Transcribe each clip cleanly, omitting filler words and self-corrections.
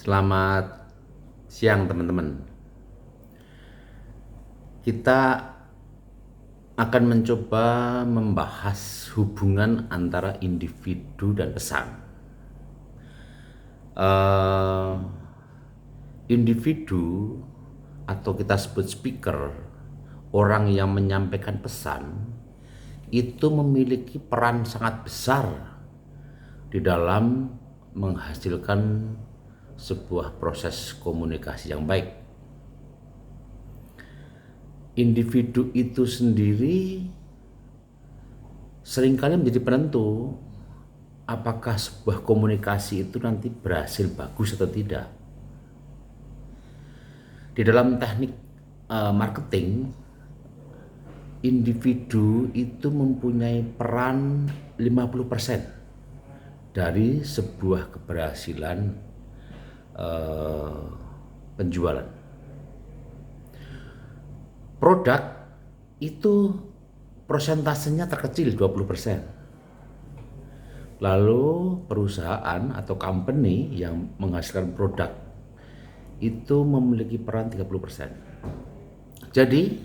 Selamat siang teman-teman. Kita akan mencoba membahas hubungan antara individu dan pesan. Eh, Individu atau kita sebut speaker, orang yang menyampaikan pesan, itu memiliki peran sangat besar di dalam menghasilkan sebuah proses komunikasi yang baik. Individu itu sendiri seringkali menjadi penentu apakah sebuah komunikasi itu nanti berhasil bagus atau tidak. Di dalam teknik marketing, individu itu mempunyai peran 50% dari sebuah keberhasilan penjualan. Produk itu persentasenya terkecil 20%. Lalu perusahaan atau company yang menghasilkan produk itu memiliki peran 30%. Jadi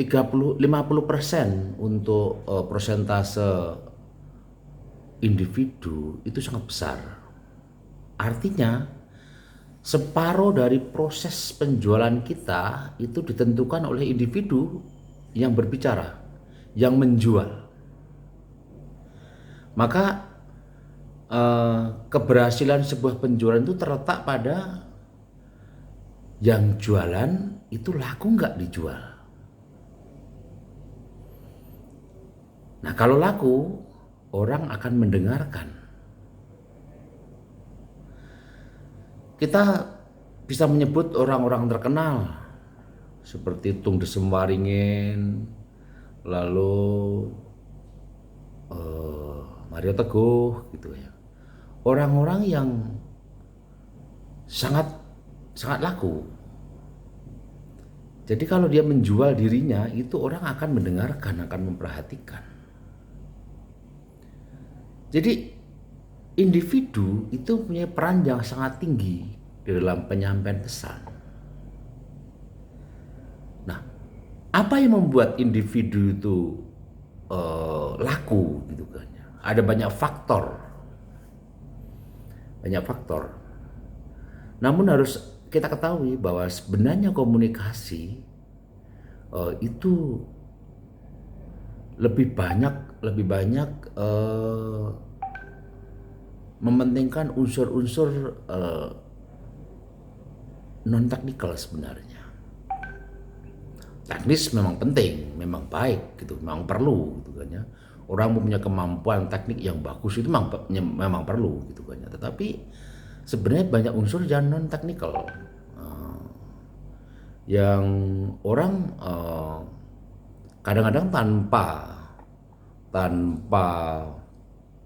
50% untuk persentase individu itu sangat besar. Artinya separuh dari proses penjualan kita itu ditentukan oleh individu yang berbicara, yang menjual. Maka keberhasilan sebuah penjualan itu terletak pada yang jualan itu laku nggak dijual. Nah, kalau laku, orang akan mendengarkan. Kita bisa menyebut orang-orang terkenal seperti Tung Desem Waringin, lalu Mario Teguh gitu ya. Orang-orang yang sangat laku. Jadi kalau dia menjual dirinya, itu orang akan mendengarkan, akan memperhatikan. Jadi individu itu punya peran yang sangat tinggi di dalam penyampaian pesan. Nah, apa yang membuat individu itu laku gitu kan? Ada banyak faktor. Namun harus kita ketahui bahwa sebenarnya komunikasi itu lebih banyak mementingkan unsur-unsur non teknikal sebenarnya. Teknis memang penting, memang baik gitu, memang perlu gitu kan ya. Orang punya kemampuan teknik yang bagus itu memang perlu gitu kan ya. Tetapi sebenarnya banyak unsur yang non teknikal yang orang kadang-kadang tanpa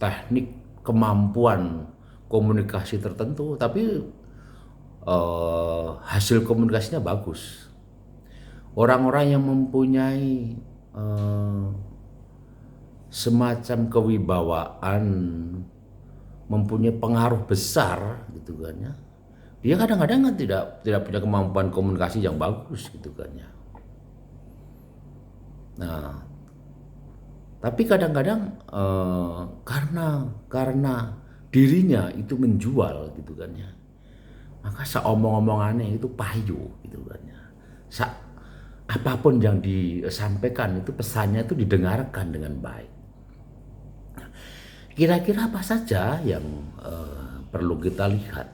teknik kemampuan komunikasi tertentu, tapi hasil komunikasinya bagus. Orang-orang yang mempunyai semacam kewibawaan, mempunyai pengaruh besar gitu kan ya, dia kadang-kadang kan tidak punya kemampuan komunikasi yang bagus gitu kan ya. Nah, tapi kadang-kadang karena dirinya itu menjual gitu kan ya, maka seomong-omongannya itu payu gitu kan ya. Apapun yang disampaikan itu pesannya itu didengarkan dengan baik. Kira-kira apa saja yang perlu kita lihat,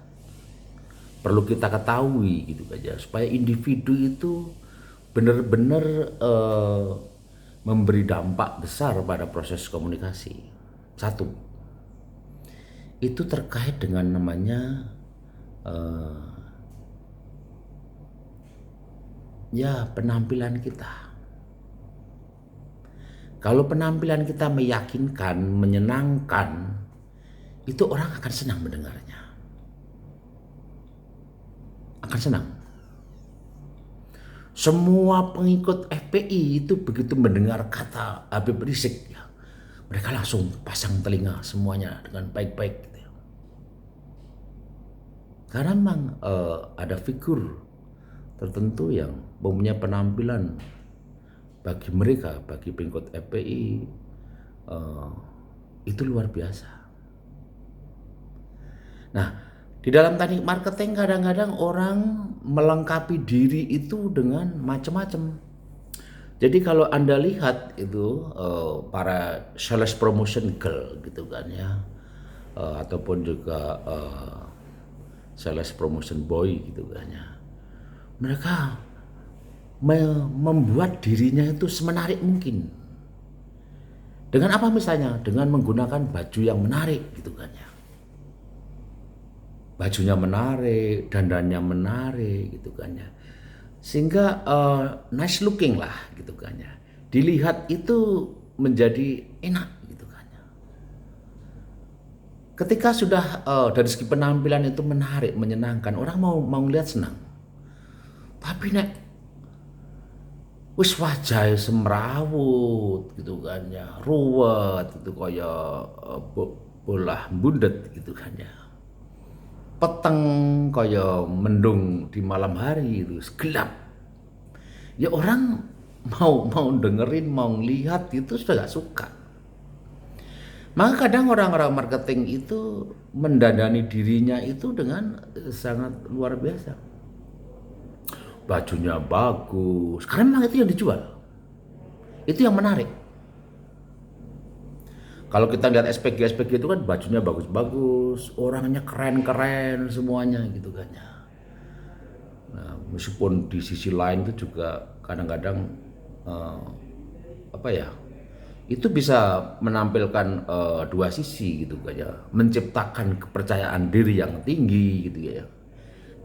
perlu kita ketahui gitu aja supaya individu itu benar-benar memberi dampak besar pada proses komunikasi. Satu, itu terkait dengan namanya penampilan kita. Kalau penampilan kita meyakinkan, menyenangkan, itu orang akan senang mendengarnya. Akan senang. Semua pengikut FPI itu begitu mendengar kata Habib Rizik, ya, mereka langsung pasang telinga semuanya dengan baik-baik. Gitu ya. Karena memang ada figur tertentu yang mempunyai penampilan bagi mereka, bagi pengikut FPI itu luar biasa. Nah, di dalam teknik marketing kadang-kadang orang melengkapi diri itu dengan macam-macam. Jadi kalau Anda lihat itu para sales promotion girl gitu kan ya, ataupun juga sales promotion boy gitu kan ya, mereka membuat dirinya itu semenarik mungkin. Dengan apa misalnya? Dengan menggunakan baju yang menarik gitu kan ya. Bajunya menarik, dandannya menarik gitu kan ya. Sehingga nice looking lah gitu kan ya. Dilihat itu menjadi enak gitu kan ya. Ketika sudah dari segi penampilan itu menarik, menyenangkan, orang mau lihat senang. Tapi nek wis wajah semrawut gitu kan ya, ruwet itu kaya bolah bundet gitu kan ya. Peteng kaya mendung di malam hari itu gelap. Ya orang mau dengerin, mau lihat itu sudah gak suka. Maka kadang orang-orang marketing itu mendandani dirinya itu dengan sangat luar biasa. Bajunya bagus, karena memang itu yang dijual. Itu yang menarik. Kalau kita lihat SPG itu kan bajunya bagus-bagus, orangnya keren-keren semuanya gitu kan ya. Nah, meskipun di sisi lain itu juga kadang-kadang itu bisa menampilkan dua sisi gitu kan ya, menciptakan kepercayaan diri yang tinggi gitu ya.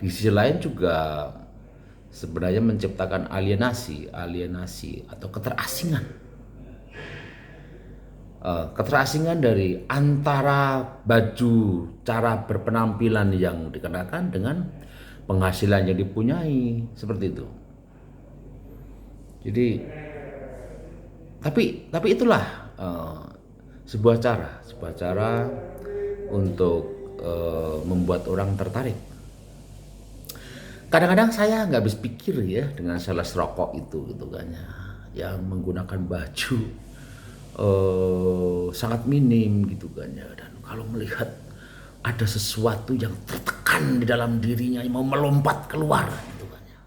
Di sisi lain juga sebenarnya menciptakan alienasi atau keterasingan dari antara baju, cara berpenampilan yang dikenakan dengan penghasilan yang dipunyai, seperti itu. Jadi tapi itulah sebuah cara untuk membuat orang tertarik. Kadang-kadang saya nggak habis pikir ya dengan sales rokok itu gitu kan ya, yang menggunakan baju sangat minim gitu kan ya, dan kalau melihat ada sesuatu yang tertekan di dalam dirinya yang mau melompat keluar gitu kan ya.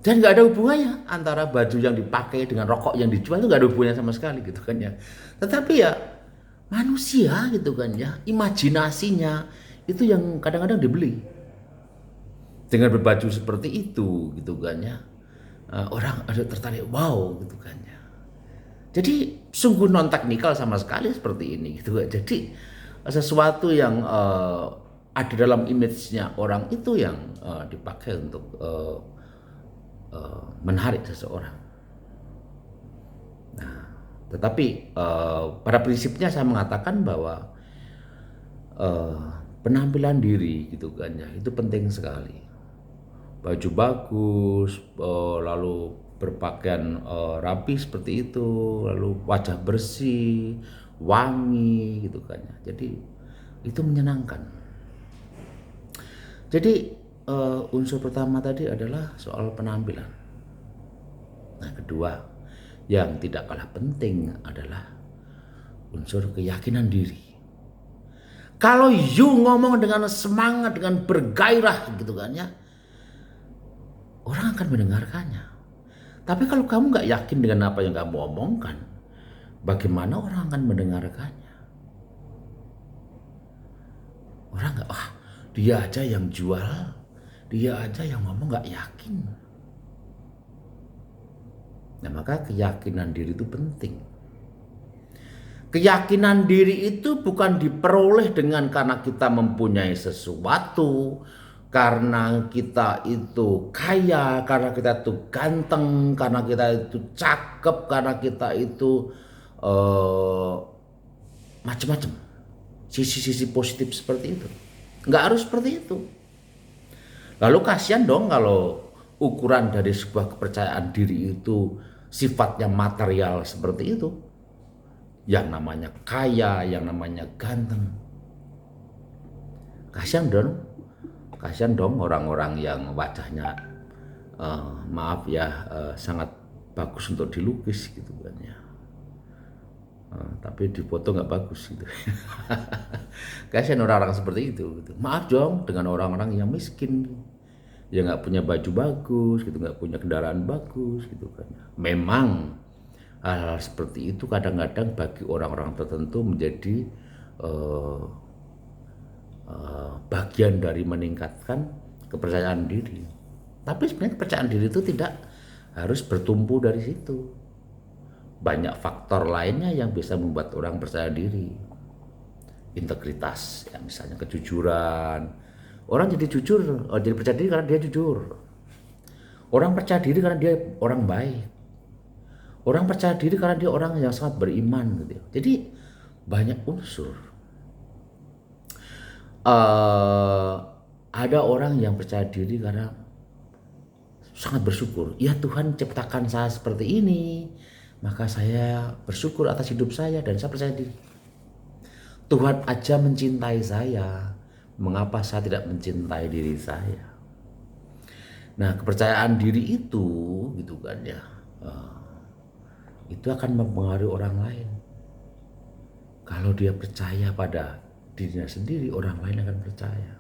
Dan nggak ada hubungannya antara baju yang dipakai dengan rokok yang dijual, itu nggak ada hubungannya sama sekali gitu kan ya. Tetapi ya manusia gitu kan ya, imajinasinya itu yang kadang-kadang dibeli. Dengan berbaju seperti itu gitu kan ya, orang ada tertarik, wow gitu kan ya. Jadi sungguh non teknikal sama sekali seperti ini gitu kan. Jadi sesuatu yang ada dalam image-nya orang itu yang dipakai untuk menarik seseorang. Nah, tetapi pada prinsipnya saya mengatakan bahwa penampilan diri gitu kan ya, itu penting sekali. Baju bagus, lalu berpakaian rapi seperti itu, lalu wajah bersih, wangi gitu kan ya. Jadi itu menyenangkan. Jadi unsur pertama tadi adalah soal penampilan. Nah, kedua yang tidak kalah penting adalah unsur keyakinan diri. Kalau you ngomong dengan semangat, dengan bergairah gitu kan ya, orang akan mendengarkannya. Tapi kalau kamu nggak yakin dengan apa yang kamu omongkan, bagaimana orang akan mendengarkannya? Orang nggak, dia aja yang jual, dia aja yang ngomong nggak yakin. Nah, maka keyakinan diri itu penting. Keyakinan diri itu bukan diperoleh karena kita mempunyai sesuatu, karena kita itu kaya, karena kita itu ganteng, karena kita itu cakep, karena kita itu macam-macam. Sisi-sisi positif seperti itu. Nggak harus seperti itu. Lalu kasihan dong kalau ukuran dari sebuah kepercayaan diri itu sifatnya material seperti itu. Yang namanya kaya, yang namanya ganteng. Kasihan dong Kasihan dong orang-orang yang wajahnya maaf ya sangat bagus untuk dilukis gitu kan ya. Tapi di foto nggak bagus gitu. Kasihan orang-orang seperti itu gitu. Maaf dong dengan orang-orang yang miskin, yang nggak punya baju bagus gitu, nggak punya kendaraan bagus gitu kan. Memang hal-hal seperti itu kadang-kadang bagi orang-orang tertentu menjadi bagian dari meningkatkan kepercayaan diri. Tapi sebenarnya kepercayaan diri itu tidak harus bertumpu dari situ. Banyak faktor lainnya yang bisa membuat orang percaya diri. Integritas, ya misalnya kejujuran. Orang jadi jujur, jadi percaya diri karena dia jujur. Orang percaya diri karena dia orang baik. Orang percaya diri karena dia orang yang sangat beriman gitu. Jadi banyak unsur. Ada orang yang percaya diri karena sangat bersyukur. Ya Tuhan ciptakan saya seperti ini, maka saya bersyukur atas hidup saya dan saya percaya diri. Tuhan aja mencintai saya, mengapa saya tidak mencintai diri saya? Nah, kepercayaan diri itu gitu kan ya, itu akan mempengaruhi orang lain. Kalau dia percaya pada dirinya sendiri, orang lain akan percaya.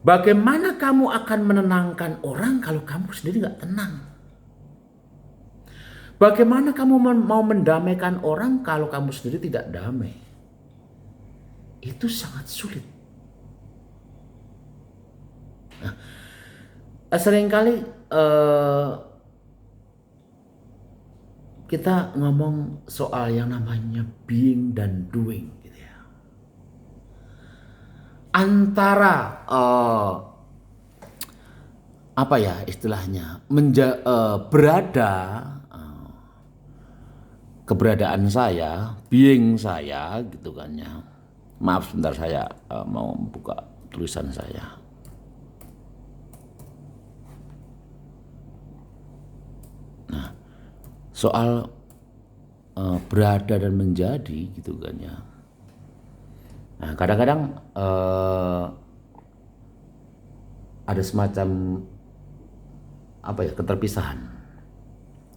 Bagaimana kamu akan menenangkan orang kalau kamu sendiri nggak tenang? Bagaimana kamu mau mendamaikan orang kalau kamu sendiri tidak damai? Itu sangat sulit. Nah, seringkali kita ngomong soal yang namanya being dan doing gitu ya. Antara apa ya istilahnya berada keberadaan saya, being saya gitu kan ya. Maaf sebentar saya mau buka tulisan saya. Nah, soal berada dan menjadi gitu kan ya. Nah, kadang-kadang ada semacam apa ya keterpisahan.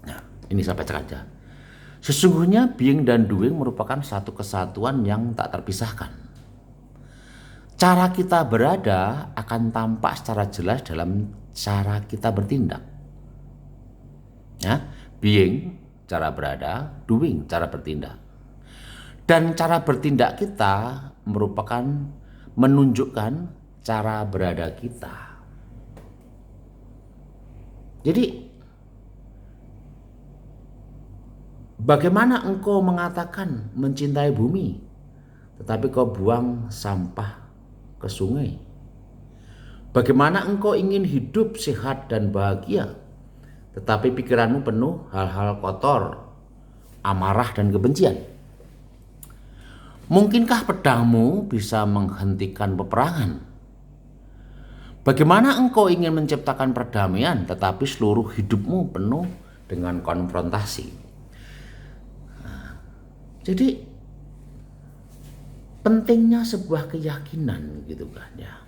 Nah, ini saya baca aja. Sesungguhnya being dan doing merupakan satu kesatuan yang tak terpisahkan. Cara kita berada akan tampak secara jelas dalam cara kita bertindak. Ya, being cara berada, doing cara bertindak. Dan cara bertindak kita merupakan menunjukkan cara berada kita. Jadi bagaimana engkau mengatakan mencintai bumi, tetapi kau buang sampah ke sungai? Bagaimana engkau ingin hidup sehat dan bahagia, tetapi pikiranmu penuh hal-hal kotor, amarah dan kebencian? Mungkinkah pedangmu bisa menghentikan peperangan? Bagaimana engkau ingin menciptakan perdamaian, tetapi seluruh hidupmu penuh dengan konfrontasi? Jadi pentingnya sebuah keyakinan gitu kan ya.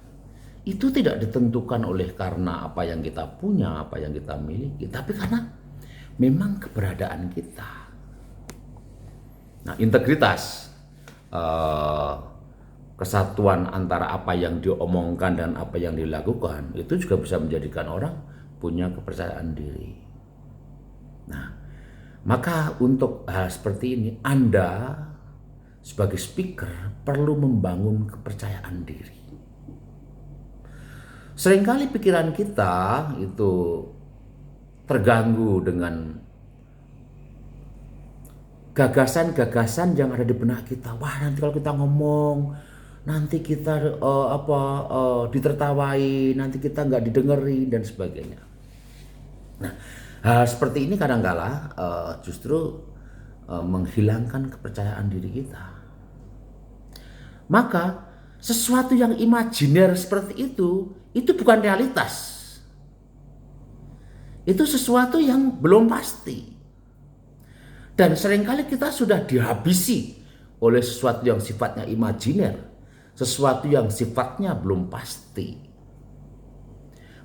Itu tidak ditentukan oleh karena apa yang kita punya, apa yang kita miliki, tapi karena memang keberadaan kita. Nah, integritas, kesatuan antara apa yang diomongkan dan apa yang dilakukan, itu juga bisa menjadikan orang punya kepercayaan diri. Nah, maka untuk hal seperti ini Anda sebagai speaker perlu membangun kepercayaan diri. Seringkali pikiran kita itu terganggu dengan gagasan-gagasan yang ada di benak kita. Wah, nanti kalau kita ngomong, nanti kita ditertawai, nanti kita nggak didengerin dan sebagainya. Nah, hal seperti ini kadang-kala justru menghilangkan kepercayaan diri kita. Maka sesuatu yang imajiner seperti itu bukan realitas. Itu sesuatu yang belum pasti. Dan seringkali kita sudah dihabisi oleh sesuatu yang sifatnya imajiner. sesuatu yang sifatnya belum pasti.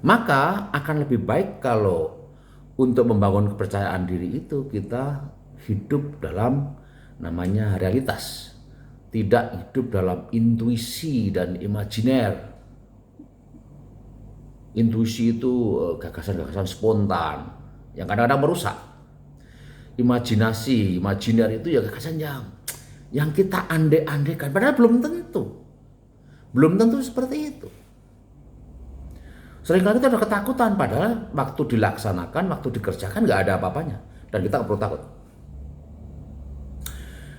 Maka akan lebih baik kalau untuk membangun kepercayaan diri itu kita hidup dalam namanya realitas. Tidak hidup dalam intuisi dan imajiner. Intuisi itu gagasan-gagasan spontan yang kadang-kadang merusak. Imajinasi, imajiner itu ya gagasan yang kita andai-andaikan, padahal belum tentu. Belum tentu seperti itu. Seringkali kita ada ketakutan, padahal waktu dilaksanakan, waktu dikerjakan nggak ada apa-apanya. Dan kita nggak perlu takut.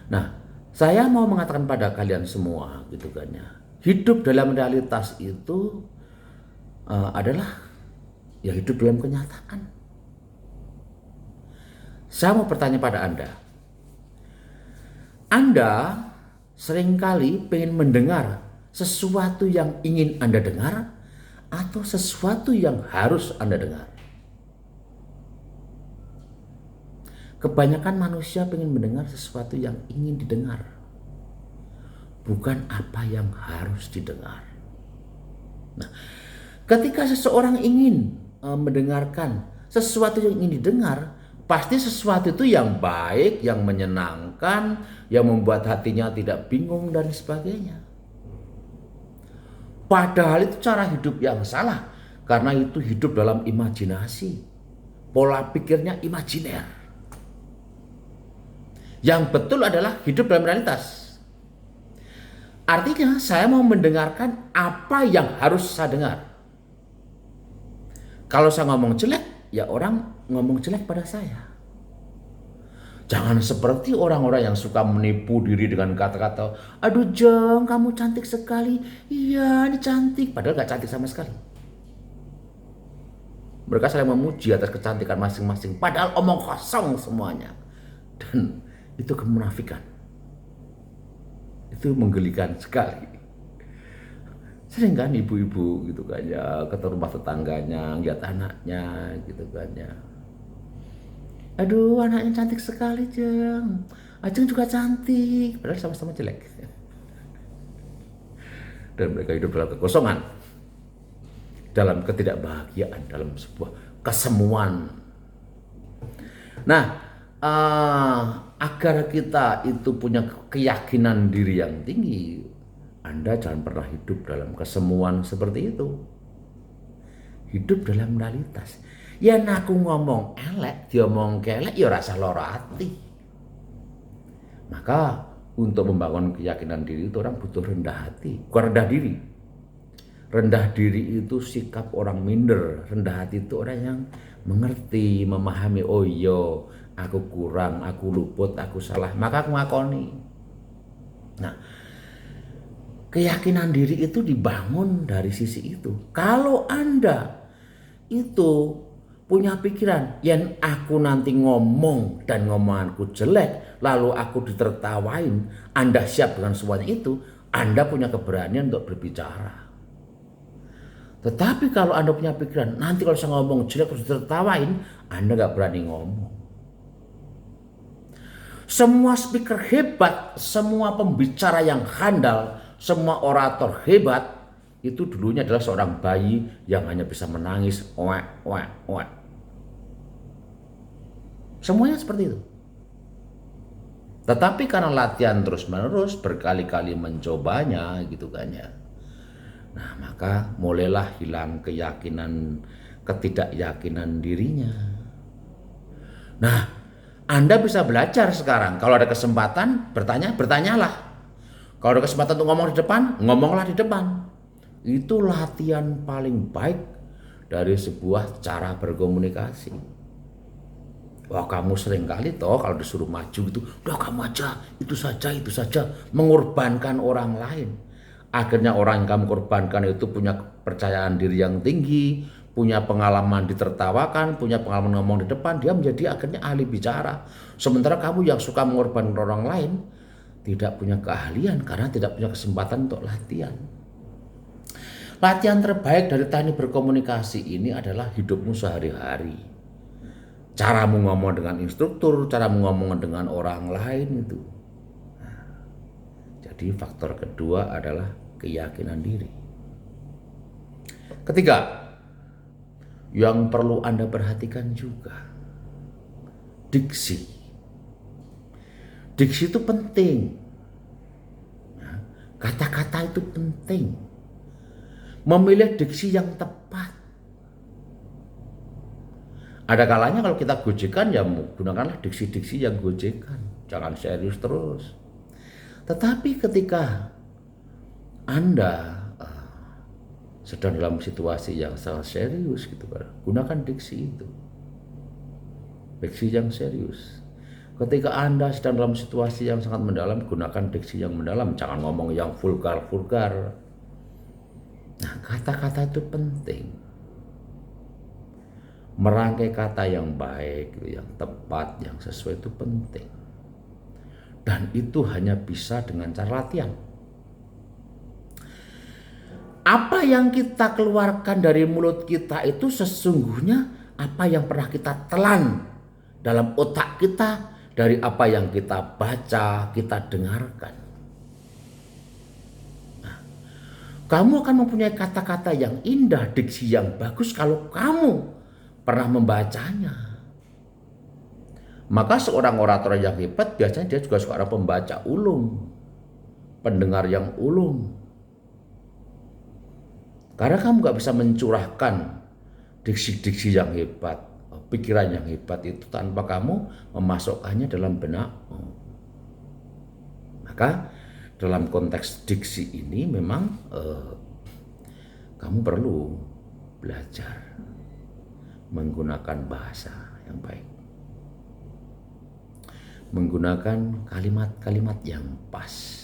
Nah, saya mau mengatakan pada kalian semua gitu kan ya. Hidup dalam realitas itu adalah ya hidup dalam kenyataan. Saya mau bertanya pada Anda seringkali pengen mendengar sesuatu yang ingin Anda dengar atau sesuatu yang harus Anda dengar? Kebanyakan manusia pengen mendengar sesuatu yang ingin didengar, bukan apa yang harus didengar. Nah, ketika seseorang ingin mendengarkan sesuatu yang ingin didengar, pasti sesuatu itu yang baik, yang menyenangkan, yang membuat hatinya tidak bingung dan sebagainya. Padahal itu cara hidup yang salah, karena itu hidup dalam imajinasi. Pola pikirnya imajiner. Yang betul adalah hidup dalam realitas. Artinya saya mau mendengarkan apa yang harus saya dengar. Kalau saya ngomong jelek, ya orang ngomong jelek pada saya. Jangan seperti orang-orang yang suka menipu diri dengan kata-kata, aduh Jeng, kamu cantik sekali. Iya, ini cantik. Padahal gak cantik sama sekali. Mereka saling memuji atas kecantikan masing-masing. Padahal omong kosong semuanya. Dan itu kemunafikan. Itu menggelikan sekali. Sering kan ibu-ibu gitu kan ya, ke rumah tetangganya, lihat anaknya gitu kan ya. Aduh, anaknya cantik sekali, Jeng. Ajeng juga cantik, padahal sama-sama jelek. Dan mereka hidup dalam kekosongan, dalam ketidakbahagiaan, dalam sebuah kesemuan. Nah, agar kita itu punya keyakinan diri yang tinggi, Anda jangan pernah hidup dalam kesemuan seperti itu. Hidup dalam realitas. Ya aku ngomong elek, dia ngomong kelek, ya rasa loro hati. Maka untuk membangun keyakinan diri itu orang butuh rendah hati, bukan rendah diri. Rendah diri itu sikap orang minder, rendah hati itu orang yang mengerti, memahami, oh iya, aku kurang, aku luput, aku salah, maka aku ngakoni. Nah, keyakinan diri itu dibangun dari sisi itu. Kalau Anda itu punya pikiran, yang aku nanti ngomong dan ngomonganku jelek, lalu aku ditertawain, Anda siap dengan semuanya itu, Anda punya keberanian untuk berbicara. Tetapi kalau Anda punya pikiran, nanti kalau saya ngomong jelek terus ditertawain, Anda gak berani ngomong. Semua speaker hebat, semua pembicara yang handal, semua orator hebat, itu dulunya adalah seorang bayi yang hanya bisa menangis, wak, wak, wak. Semuanya seperti itu. Tetapi karena latihan terus-menerus, berkali-kali mencobanya gitu kan ya. Nah, maka mulailah hilang keyakinan, ketidakyakinan dirinya. Nah, Anda bisa belajar sekarang. Kalau ada kesempatan bertanya, bertanyalah. Kalau ada kesempatan untuk ngomong di depan, ngomonglah di depan. Itu latihan paling baik dari sebuah cara berkomunikasi. Wah, kamu sering kali toh kalau disuruh maju gitu, udah kamu aja, itu saja, mengorbankan orang lain. Akhirnya orang yang kamu korbankan itu punya kepercayaan diri yang tinggi, punya pengalaman ditertawakan, punya pengalaman ngomong di depan, dia menjadi akhirnya ahli bicara. Sementara kamu yang suka mengorbankan orang lain, tidak punya keahlian karena tidak punya kesempatan untuk latihan. Latihan terbaik dari teknik berkomunikasi ini adalah hidupmu sehari-hari. Caramu ngomong dengan instruktur, caramu ngomong dengan orang lain itu. Nah, jadi faktor kedua adalah keyakinan diri. Ketiga, yang perlu Anda perhatikan juga, diksi. Diksi itu penting. Kata-kata itu penting. Memilih diksi yang tepat. Ada kalanya kalau kita gojekan, ya gunakanlah diksi-diksi yang gojekan. Jangan serius terus. Tetapi ketika Anda sedang dalam situasi yang sangat serius gitu kan, gunakan diksi itu. Diksi yang serius. Ketika Anda sedang dalam situasi yang sangat mendalam, gunakan diksi yang mendalam. Jangan ngomong yang vulgar-vulgar. Nah, kata-kata itu penting. Merangkai kata yang baik, yang tepat, yang sesuai itu penting. Dan itu hanya bisa dengan cara latihan. Apa yang kita keluarkan dari mulut kita itu sesungguhnya apa yang pernah kita telan dalam otak kita dari apa yang kita baca, kita dengarkan. Nah, kamu akan mempunyai kata-kata yang indah, diksi yang bagus kalau kamu pernah membacanya. Maka seorang orator yang hebat biasanya dia juga seorang pembaca ulung, pendengar yang ulung. Karena kamu gak bisa mencurahkan diksi-diksi yang hebat, pikiran yang hebat itu tanpa kamu memasukkannya dalam benakmu. Maka dalam konteks diksi ini memang kamu perlu belajar menggunakan bahasa yang baik. Menggunakan kalimat-kalimat yang pas.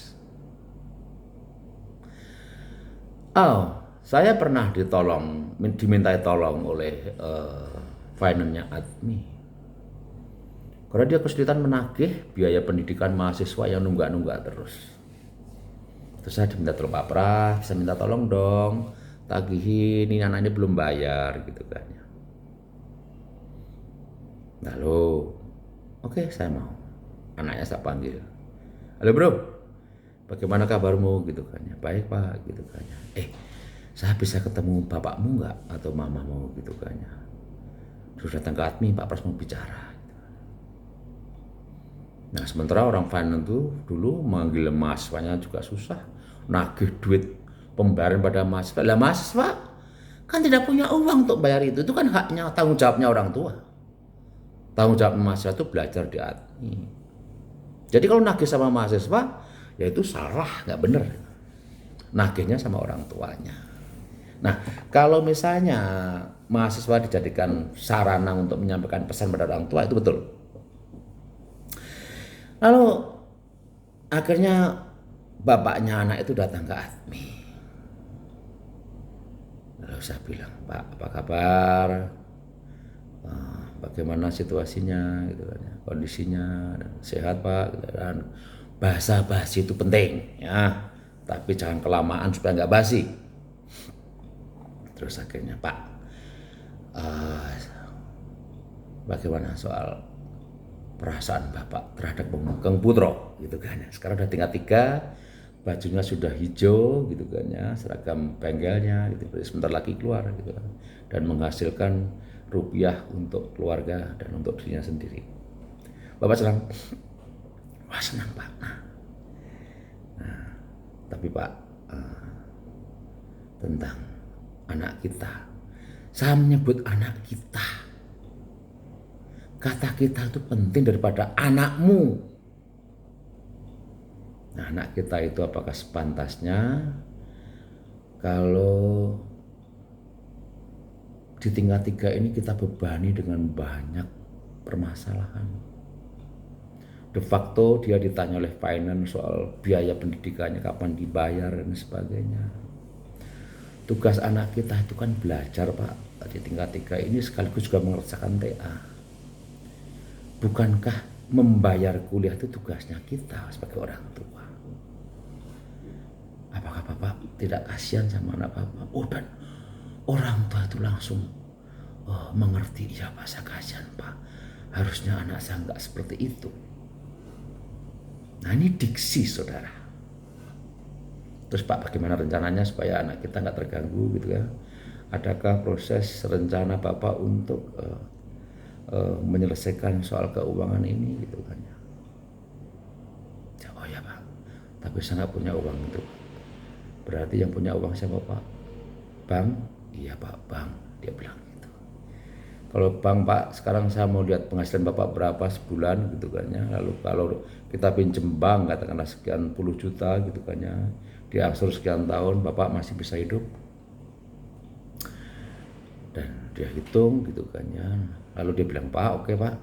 Saya pernah dimintai tolong oleh finance-nya Admi. Karena dia kesulitan menagih biaya pendidikan mahasiswa yang nunggak-nunggak terus. Terus saya diminta tolong, Pak Pras, bisa minta tolong dong, tagihin, ini anak ini belum bayar gitu kan. Lalu, oke, saya mau. Anaknya saya panggil. Halo bro, bagaimana kabarmu gitu kan ya? Baik Pak gitu kan ya. Saya bisa ketemu bapakmu nggak atau mamamu gitu kan ya. Terus datang ke Admi, Pak Pras mau bicara. Nah sementara orang finance itu dulu manggil mahasiswanya juga susah, nagih duit pembayaran pada mahasiswa. Lah mahasiswa kan tidak punya uang untuk bayar itu kan haknya, tanggung jawabnya orang tua. Tanggung jawab mahasiswa itu belajar di Admi. Jadi kalau nagih sama mahasiswa, ya itu salah, nggak bener. Nagihnya sama orang tuanya. Nah, kalau misalnya mahasiswa dijadikan sarana untuk menyampaikan pesan pada orang tua, itu betul. Lalu akhirnya bapaknya anak itu datang ke Admi. Lalu saya bilang, Pak, apa kabar? Bagaimana situasinya, gitu kan, kondisinya, sehat Pak? Dan bahasa basi itu penting, ya. Tapi jangan kelamaan supaya nggak basi. Terus akhirnya Pak, bagaimana soal perasaan Bapak terhadap Kang Putro gitu kan ya. Sekarang udah tingkat 3, bajunya sudah hijau gitu kan ya, seragam bengkelnya gitu, sebentar lagi keluar gitu kan. Dan menghasilkan rupiah untuk keluarga dan untuk dirinya sendiri. Bapak senang? Wah senang Pak. Nah, tapi Pak, tentang anak kita, saya menyebut anak kita. Kata kita itu penting daripada anakmu. Nah, anak kita itu apakah sepantasnya kalau di tingkat 3 ini kita bebani dengan banyak permasalahan. De facto dia ditanya oleh finance soal biaya pendidikannya kapan dibayar dan sebagainya. Tugas anak kita itu kan belajar Pak di tingkat 3 ini sekaligus juga mengerjakan TA. Bukankah membayar kuliah itu tugasnya kita sebagai orang tua? Apakah Bapak tidak kasihan sama anak Bapak? Dan orang tua itu langsung mengerti, ya Pak saya kasihan Pak. Harusnya anak saya nggak seperti itu. Nah ini diksi saudara. Terus Pak, bagaimana rencananya supaya anak kita nggak terganggu gitu ya? Adakah proses rencana Bapak untuk menyelesaikan soal keuangan ini gitu kan ya? Oh ya Pak, tapi saya nggak punya uang itu. Berarti yang punya uang siapa Pak? Bank? Iya Pak, bank. Dia bilang gitu. Kalau bank Pak, sekarang saya mau lihat penghasilan Bapak berapa sebulan gitu kan ya. Lalu kalau kita pinjem bank katakanlah sekian puluh juta gitu kan ya, diangsur sekian tahun, Bapak masih bisa hidup. Dan dia hitung gitu kan ya. Lalu dia bilang, Pak, oke Pak,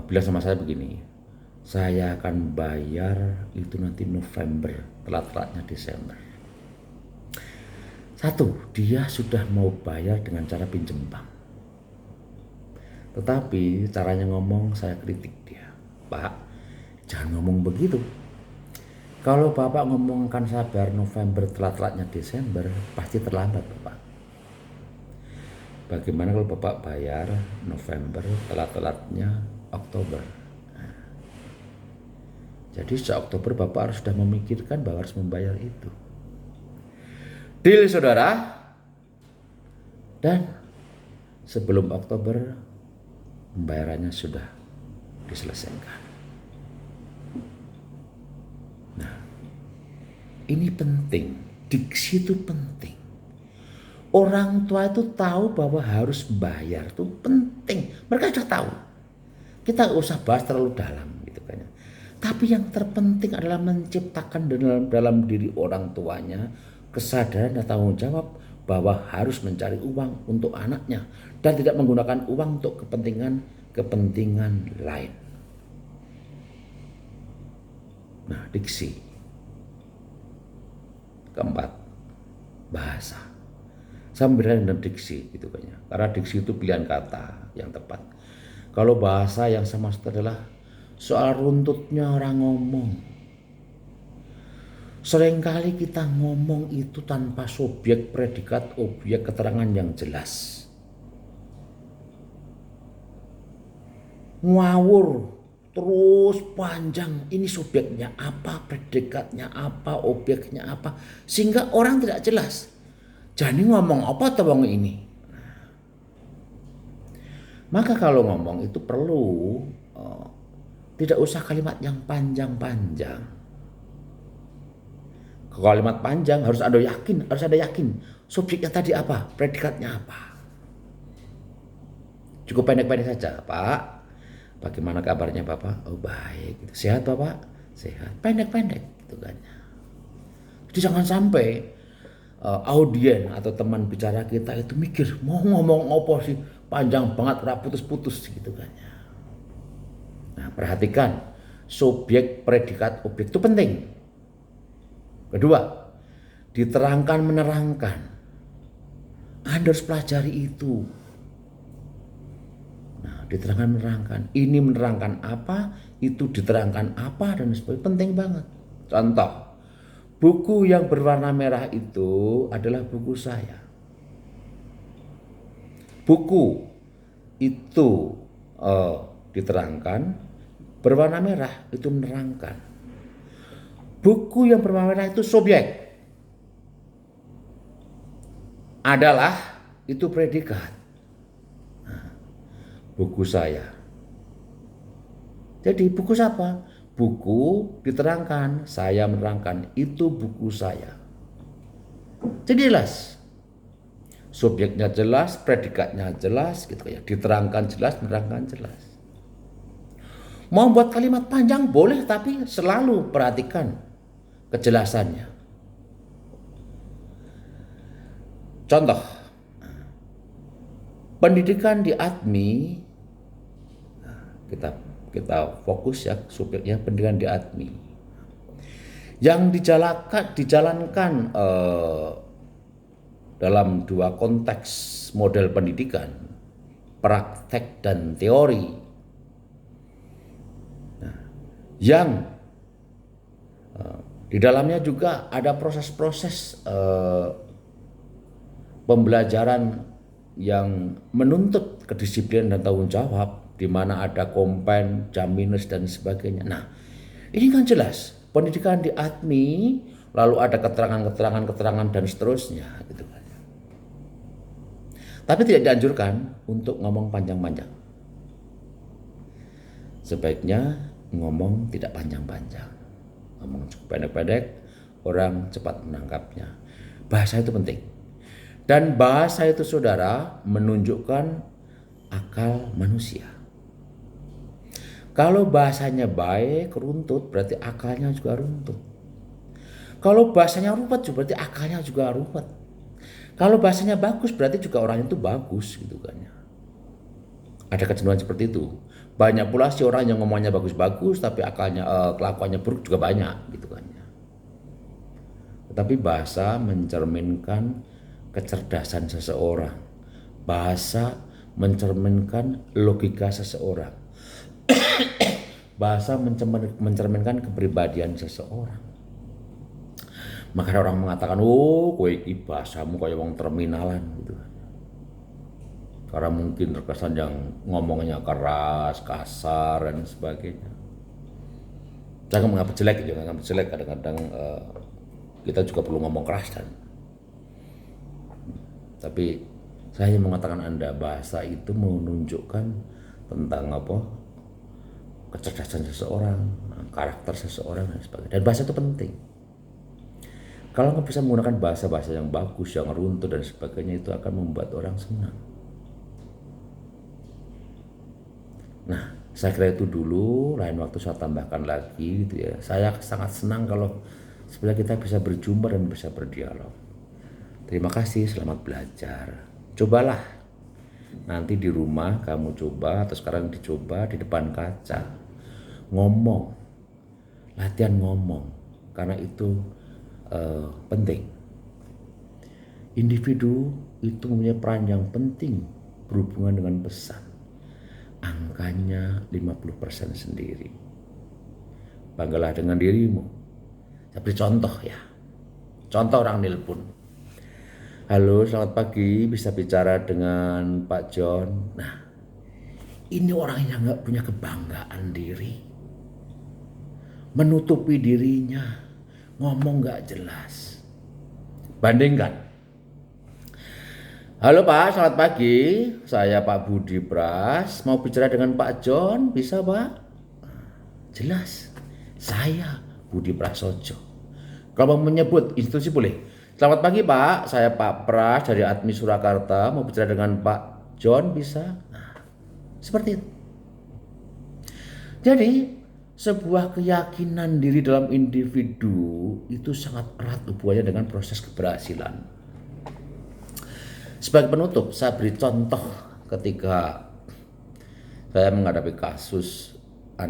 bilang sama saya begini, saya akan bayar itu nanti November, telat-telatnya Desember. Satu, dia sudah mau bayar dengan cara pinjem bank. Tetapi caranya ngomong saya kritik dia. Pak, jangan ngomong begitu. Kalau Bapak ngomongkan saya bayar November, telat-telatnya Desember, pasti terlambat Bapak. Bagaimana kalau Bapak bayar November, telat-telatnya Oktober? Nah, jadi sejak Oktober Bapak harus sudah memikirkan bahwa harus membayar itu. Deal saudara. Dan sebelum Oktober pembayarannya sudah diselesaikan. Nah, ini penting, diksi itu penting. Orang tua itu tahu bahwa harus bayar, itu penting. Mereka sudah tahu. Kita nggak usah bahas terlalu dalam gitu kan. Tapi yang terpenting adalah menciptakan dalam diri orang tuanya kesadaran dan tanggung jawab bahwa harus mencari uang untuk anaknya dan tidak menggunakan uang untuk kepentingan lain. Nah, diksi. Keempat, bahasa. Saya membedakan dengan diksi gitu kan ya. Karena diksi itu pilihan kata yang tepat. Kalau bahasa yang sama adalah soal runtutnya orang ngomong. Seringkali kita ngomong itu tanpa subjek, predikat, objek, keterangan yang jelas. Ngawur terus panjang, ini subjeknya apa, predikatnya apa, objeknya apa, sehingga orang tidak jelas. Jadi ngomong apa tawang ini? Maka kalau ngomong itu perlu tidak usah kalimat yang panjang-panjang. Kalimat panjang harus ada yakin. Subjeknya tadi apa, predikatnya apa. Cukup pendek-pendek saja, Pak. Bagaimana kabarnya Bapak? Oh baik. Sehat Bapak? Sehat. Pendek-pendek gitu kan. Jadi jangan sampai audien atau teman bicara kita itu mikir mau ngomong apa sih, panjang banget, putus-putus gitu kan. Nah, perhatikan subjek, predikat, objek itu penting. Kedua, diterangkan menerangkan. Anda harus pelajari itu. Nah, diterangkan menerangkan. Ini menerangkan apa, itu diterangkan apa, dan sebagainya. Penting banget. Contoh, buku yang berwarna merah itu adalah buku saya. Buku itu diterangkan, berwarna merah itu menerangkan. Buku yang berwarna merah itu subjek adalah itu predikat. Nah, buku saya. Jadi buku siapa? Buku diterangkan, saya menerangkan, itu buku saya. Jadi jelas. Subjeknya jelas, predikatnya jelas gitu ya. Diterangkan jelas, menerangkan jelas. Mau buat kalimat panjang boleh, tapi selalu perhatikan kejelasannya. Contoh, pendidikan di ATMI, kita fokus ya subjeknya pendidikan di ATMI. Yang dijalankan dalam dua konteks model pendidikan, praktek dan teori. Nah, yang di dalamnya juga ada proses-proses pembelajaran yang menuntut kedisiplinan dan tanggung jawab, di mana ada kompen, jam minus dan sebagainya. Nah, ini kan jelas pendidikan di ATMI lalu ada keterangan dan seterusnya gitu kan. Tapi tidak dianjurkan untuk ngomong panjang-panjang. Sebaiknya ngomong tidak panjang-panjang. Ngomong cukup pendek-pendek, orang cepat menangkapnya. Bahasa itu penting. Dan bahasa itu saudara menunjukkan akal manusia. Kalau bahasanya baik, runtut, berarti akalnya juga runtut. Kalau bahasanya ruwet, berarti akalnya juga ruwet. Kalau bahasanya bagus, berarti juga orang itu bagus gitu kan ya. Ada kecenderungan seperti itu. Banyak pula sih orang yang ngomongnya bagus-bagus, tapi akalnya kelakuannya buruk juga banyak gitu kan ya. Tetapi bahasa mencerminkan kecerdasan seseorang. Bahasa mencerminkan logika seseorang. Bahasa mencerminkan kepribadian seseorang. Maka orang mengatakan, oh kowe iki bahasamu kayak wong terminalan gitu. Karena mungkin terkesan yang ngomongnya keras, kasar dan sebagainya. Jangan menganggap jelek gitu, menganggap jelek kadang-kadang kita juga perlu ngomong keras kan. Tapi saya mengatakan Anda bahasa itu menunjukkan tentang apa? Kecerdasan seseorang, karakter seseorang dan sebagainya. Dan bahasa itu penting. Kalau nggak bisa menggunakan bahasa-bahasa yang bagus, yang runtuh dan sebagainya, itu akan membuat orang senang. Nah, saya kira itu dulu. Lain waktu saya tambahkan lagi, gitu ya. Saya sangat senang kalau sebenarnya kita bisa berjumpa dan bisa berdialog. Terima kasih, selamat belajar. Cobalah nanti di rumah kamu coba, atau sekarang dicoba di depan kaca, ngomong, latihan ngomong, karena itu penting. Individu itu punya peran yang penting berhubungan dengan pesan. Angkanya 50% sendiri. Banggalah dengan dirimu. Saya beri contoh ya. Contoh orang nelpon. Halo, selamat pagi, bisa bicara dengan Pak John. Nah, ini orang yang gak punya kebanggaan diri. Menutupi dirinya. Ngomong gak jelas. Bandingkan. Halo Pak, selamat pagi. Saya Pak Budi Pras. Mau bicara dengan Pak John, bisa Pak? Jelas. Saya Budi Prasojo. Kalau mau menyebut institusi boleh. Selamat pagi Pak, saya Pak Pras dari Admi Surakarta. Mau bicara dengan Pak John, bisa? Nah, seperti itu. Jadi sebuah keyakinan diri dalam individu itu sangat erat hubungannya dengan proses keberhasilan. Sebagai penutup, saya beri contoh ketika saya menghadapi kasus